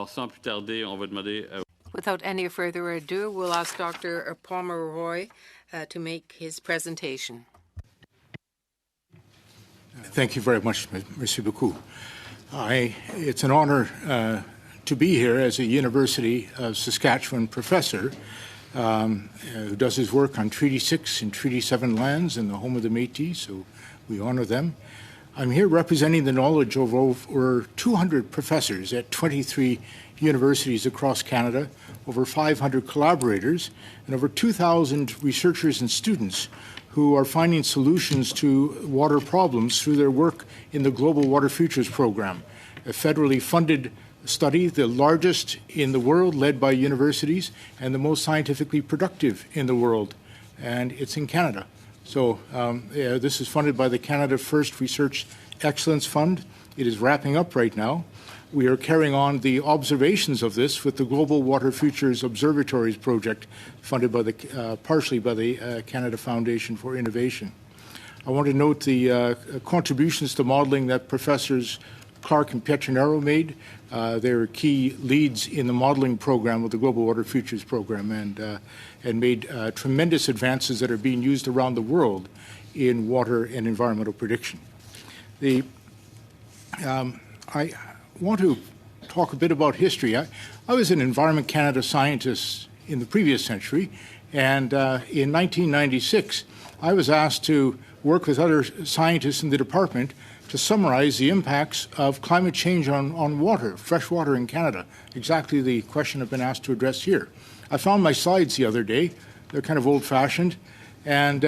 Alors, sans plus tarder, on va demander... Without any further ado, we'll ask Dr. Pomeroy to make his presentation. Thank you very much, Merci beaucoup. It's an honor to be here as a University of Saskatchewan professor who does his work on Treaty 6 and Treaty 7 lands in the home of the Métis, so we honor them. I'm here representing the knowledge of over 200 professors at 23 universities across Canada, over 500 collaborators, and over 2,000 researchers and students who are finding solutions to water problems through their work in the Global Water Futures Program, a federally funded study, the largest in the world, led by universities, and the most scientifically productive in the world, and it's in Canada. So this is funded by the Canada First Research Excellence Fund. It is wrapping up right now. We are carrying on the observations of this with the Global Water Futures Observatories project, funded by the, partially by the Canada Foundation for Innovation. I want to note the contributions to modeling that Professors Clark and Petronero made. They're key leads in the modeling program of the Global Water Futures Program and made tremendous advances that are being used around the world in water and environmental prediction. I want to talk a bit about history. I was an Environment Canada scientist in the previous century, and in 1996, I was asked to work with other scientists in the department to summarize the impacts of climate change on water, fresh water in Canada, exactly the question I've been asked to address here. I found my slides the other day. They're kind of old-fashioned, and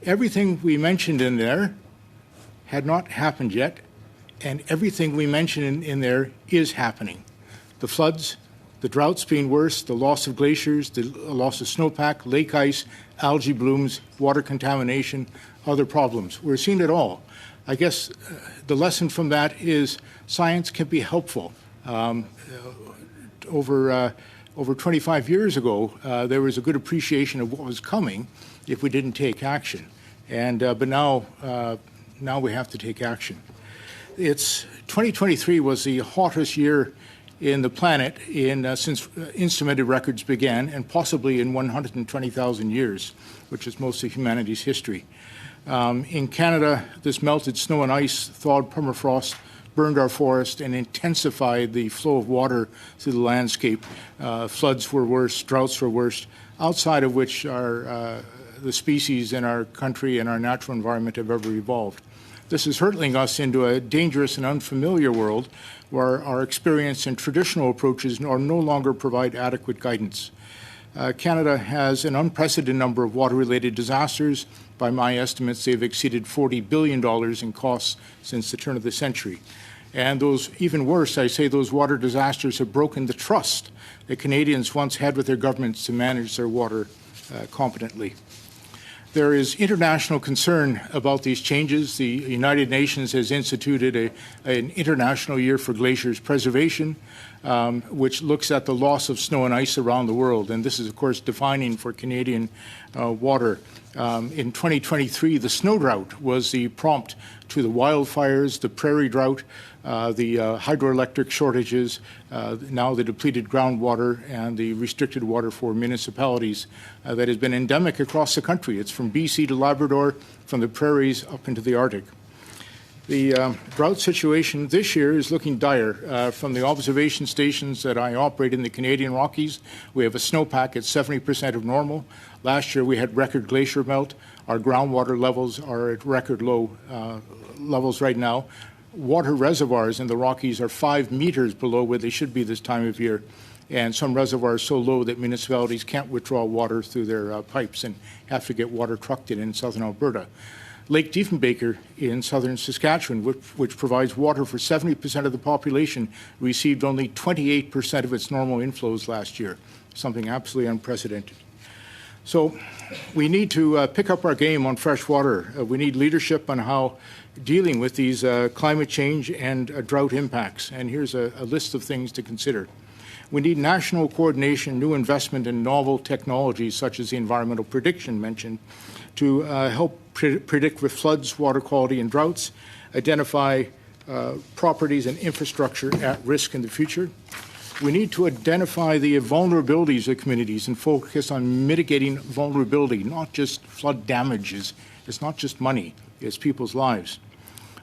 everything we mentioned in there had not happened yet, and everything we mentioned in there is happening. The floods, the droughts being worse, the loss of glaciers, the loss of snowpack, lake ice, algae blooms, water contamination, other problems. We're seeing it all. I guess the lesson from that is science can be helpful. Over 25 years ago, there was a good appreciation of what was coming if we didn't take action. But now we have to take action. 2023 was the hottest year in the planet since instrumented records began, and possibly in 120,000 years, which is most of humanity's history. In Canada, this melted snow and ice, thawed permafrost, burned our forest, and intensified the flow of water through the landscape. Floods were worse, droughts were worse, outside of which the species in our country and our natural environment have ever evolved. This is hurtling us into a dangerous and unfamiliar world where our experience and traditional approaches are no longer provide adequate guidance. Canada has an unprecedented number of water-related disasters. By my estimates, they've exceeded $40 billion in costs since the turn of the century. And those, even worse, I say those water disasters have broken the trust that Canadians once had with their governments to manage their water competently. There is international concern about these changes. The United Nations has instituted an International Year for Glaciers Preservation, which looks at the loss of snow and ice around the world. And this is, of course, defining for Canadian water. In 2023, the snow drought was the prompt to the wildfires, the prairie drought, the hydroelectric shortages, now the depleted groundwater and the restricted water for municipalities that has been endemic across the country. It's from BC to Labrador, from the prairies up into the Arctic. The drought situation this year is looking dire. From the observation stations that I operate in the Canadian Rockies, we have a snowpack at 70% of normal. Last year we had record glacier melt. Our groundwater levels are at record low levels right now. Water reservoirs in the Rockies are 5 meters below where they should be this time of year, and some reservoirs so low that municipalities can't withdraw water through their pipes and have to get water trucked in southern Alberta. Lake Diefenbaker in southern Saskatchewan, which provides water for 70% of the population, received only 28% of its normal inflows last year, something absolutely unprecedented. So we need to pick up our game on fresh water. We need leadership on how dealing with these climate change and drought impacts. And here's a list of things to consider. We need national coordination, new investment in novel technologies such as the environmental prediction mentioned to help predict with floods, water quality, and droughts, identify properties and infrastructure at risk in the future. We need to identify the vulnerabilities of communities and focus on mitigating vulnerability, not just flood damages. It's not just money, it's people's lives.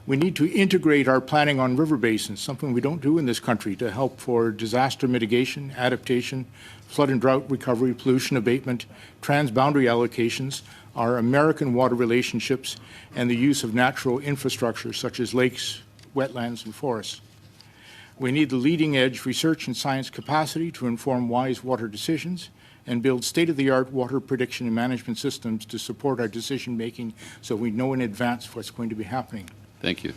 We need to integrate our planning on river basins, something we don't do in this country, to help for disaster mitigation, adaptation, flood and drought recovery, pollution abatement, transboundary allocations, our American water relationships, and the use of natural infrastructure such as lakes, wetlands, and forests. We need the leading-edge research and science capacity to inform wise water decisions and build state-of-the-art water prediction and management systems to support our decision-making so we know in advance what's going to be happening. Thank you.